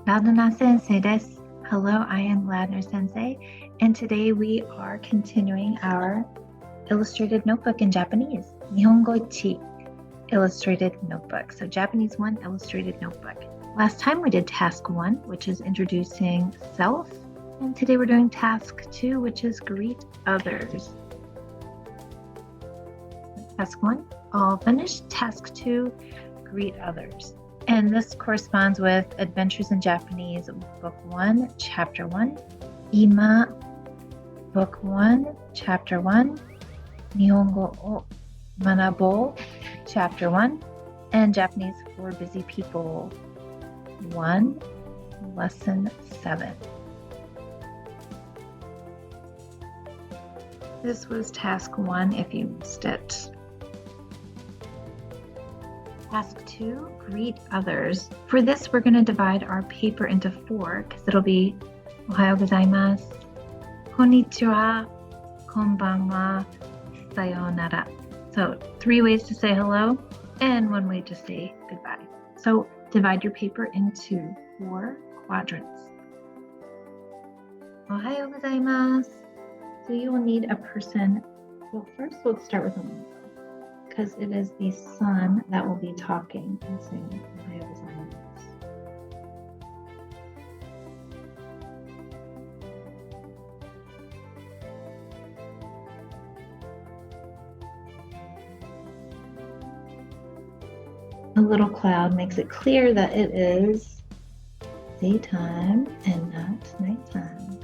Ladner Sensei です。Hello, I am Ladner Sensei, and today we are continuing our illustrated notebook in Japanese. 日本語1 illustrated notebook. So Japanese 1 illustrated notebook. Last time we did task 1, which is introducing self, and today we're doing task 2, which is greet others. Task 1, all finished. Task 2, greet others. And this corresponds with Adventures in Japanese, Book 1, Chapter 1. Ima, Book 1, Chapter 1. Nihongo o Manabo, Chapter 1. And Japanese for Busy People 1, Lesson 7. This was Task 1 if you missed it. Task 2, greet others. For this, we're going to divide our paper into 4 because it'll be Ohayou gozaimasu, Konnichi, Konban wa, Sayounara. So 3 ways to say hello and 1 way to say goodbye. So divide your paper into 4 quadrants. Ohayou gozaimasu. So you will need a person. Well, first we'll start with a woman, because it is the sun that will be talking and saying Ohayou gozaimasu. A little cloud makes it clear that it is daytime and not nighttime.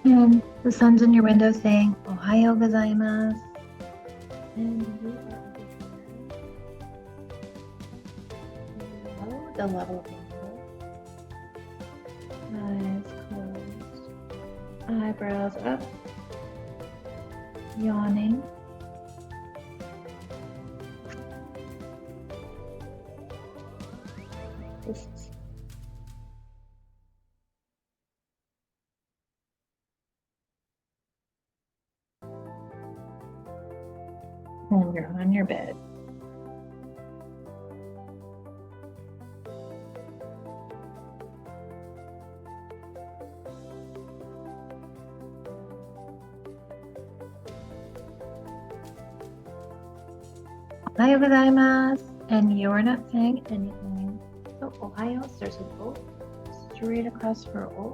And the sun's in your window saying Ohayou gozaimasu. And you are below the level of the window. Eyes closed. Eyebrows up. Yawning. And you're on your bed. Ohayou gozaimasu. And you're not saying anything. So Ohayou starts with O. Straight across for O.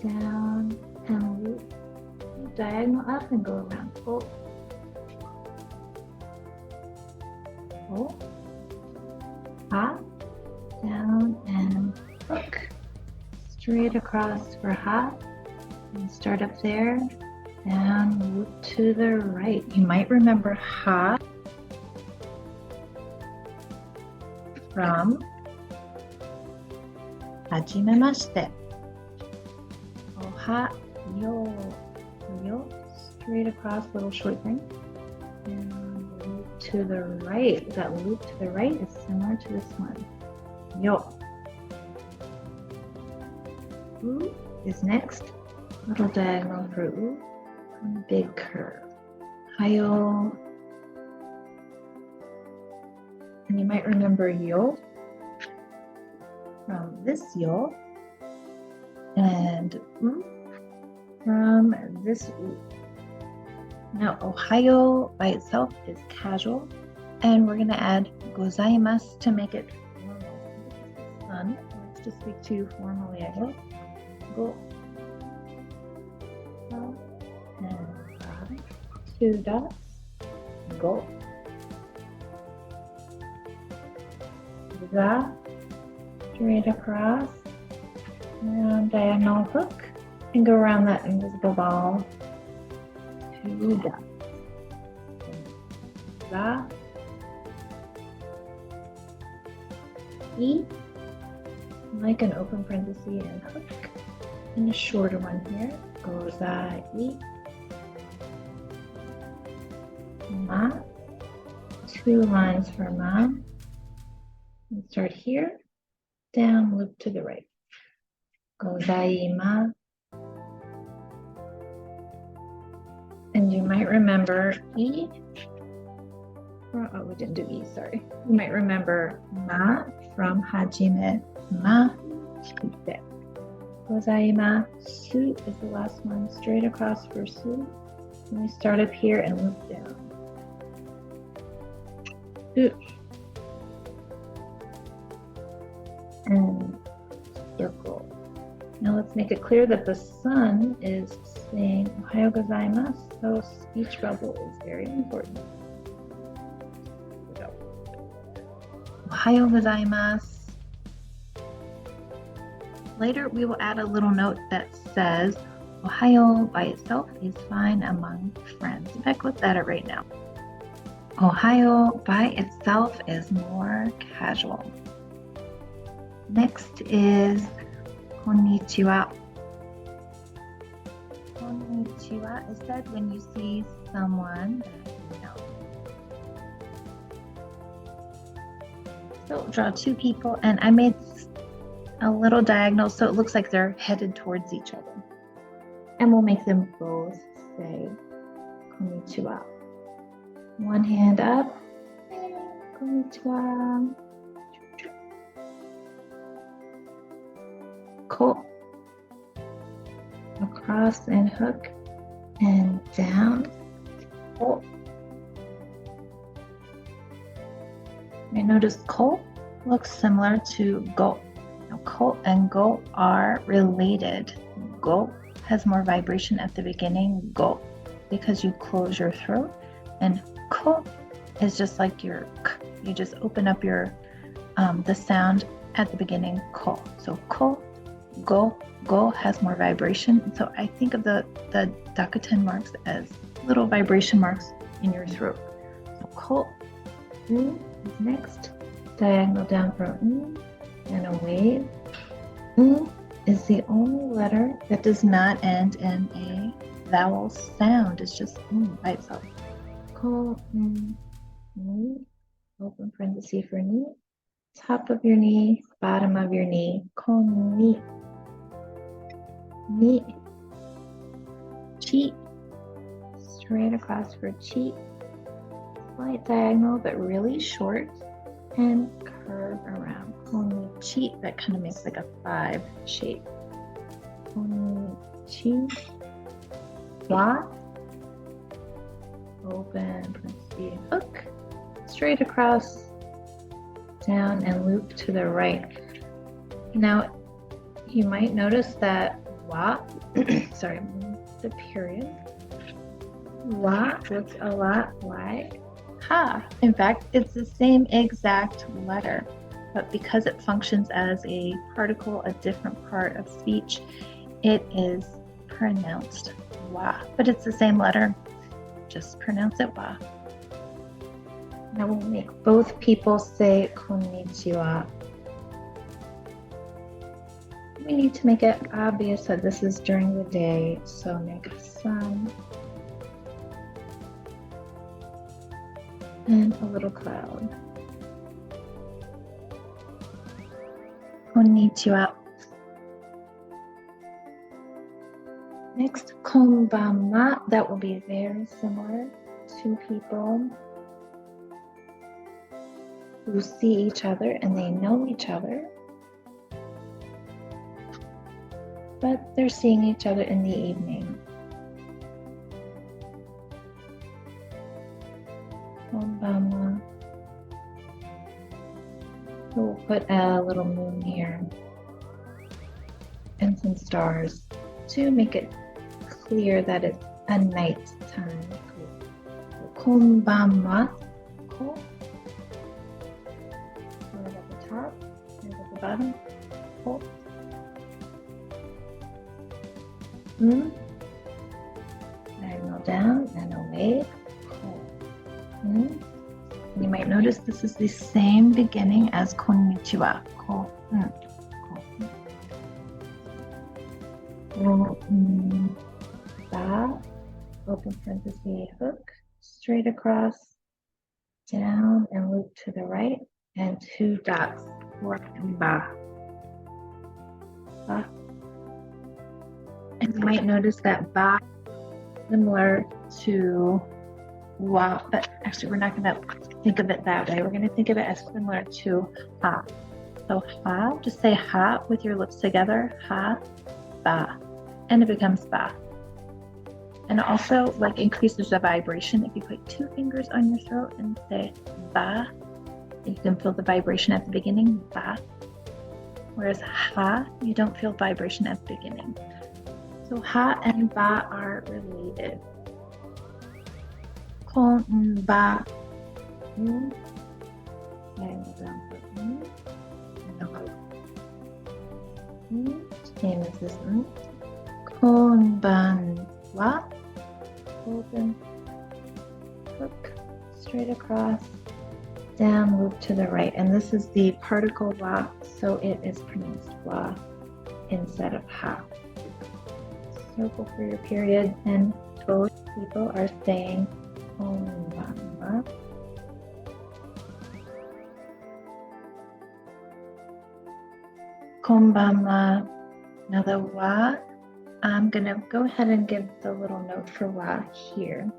Down and loop. Diagonal up and go around. O. O, ha, down and hook, straight across for ha, and start up there, down, loop to the right. You might remember ha from hajimemashite. Ohayou, yo, straight across, little short thing. And loop to the right. That loop to the right is similar to this one. Yo. U is next. Little diagonal for U. And big curve. Hayo. And you might remember yo from this yo. And U from this U. Now, Ohayou by itself is casual, and we're going to add gozaimasu to make it formal. The sun wants to speak to you formally. I go, go, and 2 dots, go, za, straight across, around diagonal hook, and go around that invisible ball. 2 dots. Za, E, like an open parenthesis and hook, and a shorter one here. Gozai, ma, 2 lines for ma. And start here, down, loop to the right. Gozaima. And you might remember E Oh, we didn't do E, sorry. You might remember ma from hajime, ma, shite. Gozaimasu is the last one, straight across for su. And we start up here and loop down. And circle. Now let's make it clear that the sun is saying Ohayou gozaimasu, so speech bubble is very important. Ohayou gozaimasu. Later we will add a little note that says Ohayou by itself is fine among friends. In fact, let's add it right now. Ohayou by itself is more casual. Next is Konnichi wa. Konnichi wa is said when you see someone that you know. So draw two people, and I made a little diagonal so it looks like they're headed towards each other. And we'll make them both say Konnichi wa. One hand up. Konnichi wa. Ko. Across and hook and down. Ko. You notice ko looks similar to go. Now, ko and go are related. Go has more vibration at the beginning, go, because you close your throat, and ko is just like your k. You just open up your the sound at the beginning, ko. So ko, go has more vibration. So I think of the dakuten marks as little vibration marks in your throat. So ko is next. Diagonal down from and a wave. Is the only letter that does not end in a vowel sound. It's just by itself. Ko, ni, open parenthesis for ni. Top of your knee, bottom of your knee. Konni. Ni. Chi. Straight across for chi. Slight diagonal, but really short. And curve around. Konnichi, that kind of makes like a 5 shape. Konnichi. Wa. Open, parenthesis, hook. Straight across, down, and loop to the right. Now, you might notice that wa, sorry, the period. Wa looks a lot like ha. In fact, it's the same exact letter, but because it functions as a particle, a different part of speech, it is pronounced wa. But it's the same letter, just pronounce it wa. Now we'll make both people say konnichi wa. We need to make it obvious that this is during the day, so make sun. And a little cloud. Konnichi wa. Next, konban wa. That will be very similar. Two people who see each other and they know each other, but they're seeing each other in the evening. Konban wa. We'll put a little moon here and some stars to make it clear that it's a night time. Konban wa. Ko. Right at the top, right at the bottom. Ko. Diagonal down and a wave. You might notice this is the same beginning as konnichi wa. Ko, ba, open parenthesis, hook, straight across, down and loop to the right, and 2 dots for ba. Ba. And you might notice that ba similar to wa, but actually we're not going to think of it that way. We're going to think of it as similar to ha. So ha, just say ha with your lips together. Ha, ba. And it becomes ba. And also like increases the vibration. If you put 2 fingers on your throat and say ba, you can feel the vibration at the beginning, ba. Whereas ha, you don't feel vibration at the beginning. So ha and ba are related. Konban. Same as this one. Konban wa. Open, hook, straight across, down, loop to the right. And this is the particle wa, so it is pronounced wa instead of ha. Circle for your period, and both people are saying konban wa. Konban wa. Now the wa, I'm going to go ahead and give the little note for wa here.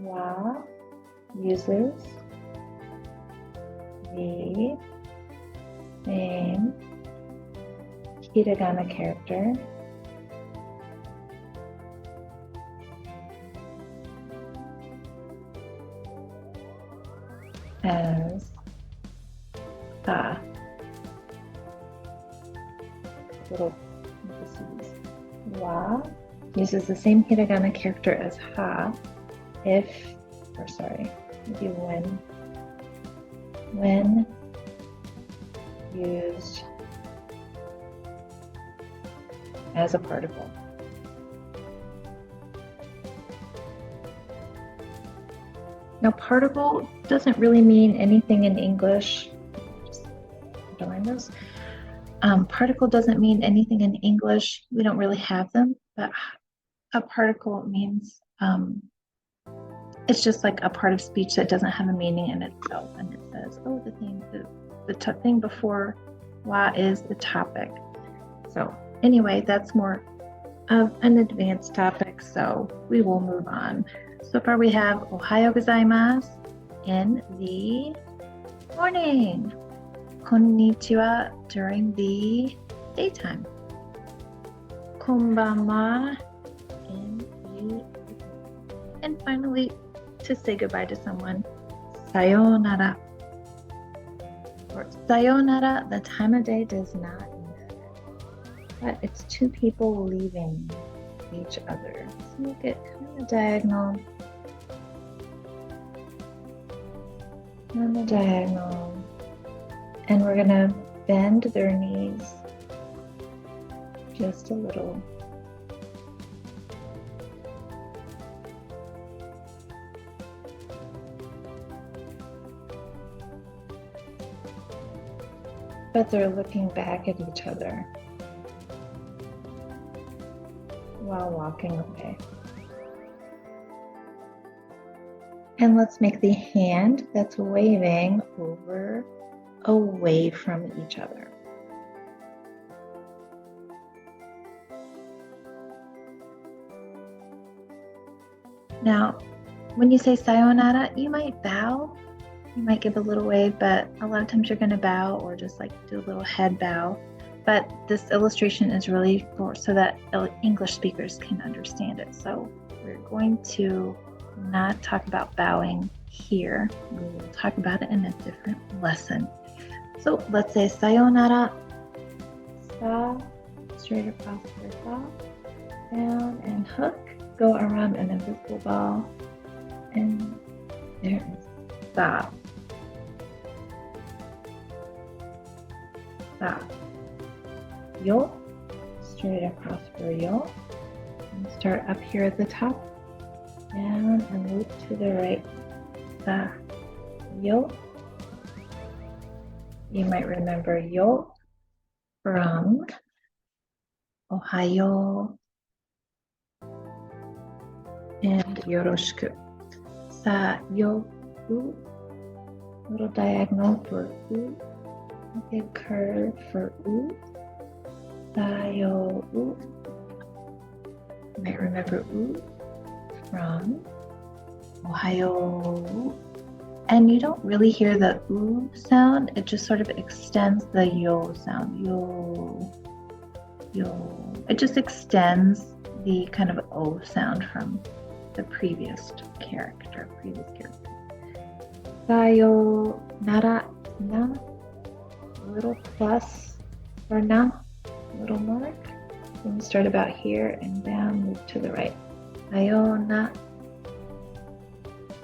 Wa uses the same hiragana character as ha. Little emphases. Wa uses the same hiragana character as ha maybe when used as a particle. Now, particle doesn't really mean anything in English. Just underline those. Particle doesn't mean anything in English. We don't really have them, but a particle means it's just like a part of speech that doesn't have a meaning in itself, and it says, oh, the thing before wa is the topic. So anyway, that's more of an advanced topic, so we will move on. So far we have Ohayou gozaimasu in the morning, Konnichi during the daytime, Konban wa in the, and finally, to say goodbye to someone, Sayounara. For Sayounara, the time of day does not matter, but it's 2 people leaving each other. So make it kind of diagonal, and we're gonna bend their knees just a little. But they're looking back at each other while walking away. And let's make the hand that's waving away from each other. Now, when you say sayonara, you might bow. You might give a little wave, but a lot of times you're going to bow or just like do a little head bow. But this illustration is really so that English speakers can understand it. So we're going to not talk about bowing here. We will talk about it in a different lesson. So let's say sayonara, sa, straight across the sa, down and hook, go around an invisible ball, and there is sa. Sa. Yo, straight across for yo, and start up here at the top, down and loop to the right. Sa. Yo. You might remember yo from Ohayou and yoroshiku. Sa, yo, u. Little diagonal for u. Big curve for u. Sayo, u. You might remember u from Ohayou. And you don't really hear the oo sound. It just sort of extends the yo sound. Yo, yo. It just extends the kind of o sound from the previous character. Sayounara, na, little plus for na, little mark. Then start about here and down, move to the right. Sayounara,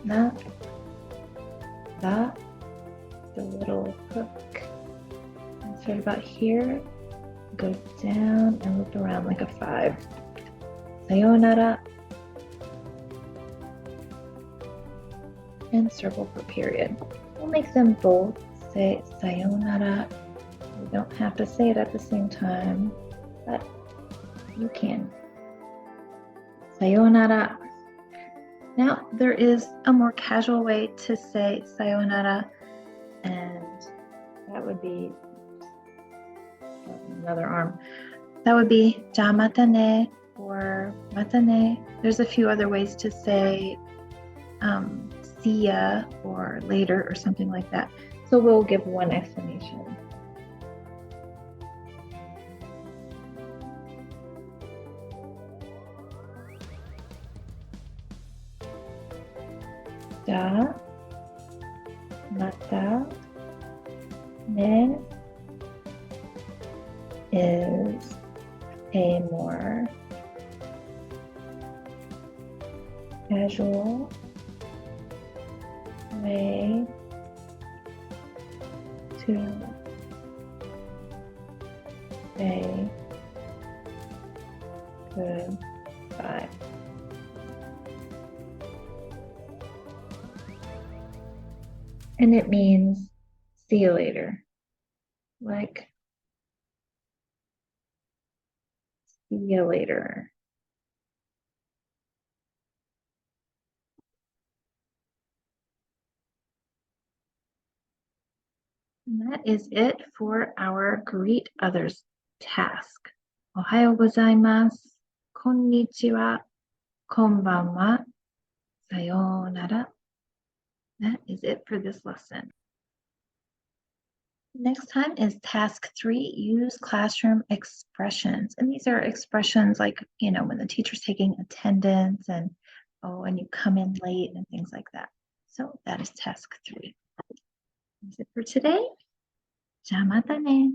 na, da, the little hook. And start about here, go down and loop around like a 5. Sayounara. And circle for period. We'll make them both say Sayounara. You don't have to say it at the same time, but you can. Sayounara. Now there is a more casual way to say Sayounara, and that would be another arm. That would be ja matane or matane. There's a few other ways to say see ya or later or something like that. So we'll give one explanation. Da, mata, ne is a more casual way to say goodbye. And it means see you later. Like, see you later. And that is it for our greet others task. Ohayou gozaimasu, Konnichi wa, Konban wa, Sayounara. That is it for this lesson. Next time is task 3, use classroom expressions. And these are expressions like, when the teacher's taking attendance and you come in late and things like that. So that is task 3. That's it for today. じゃあまたね。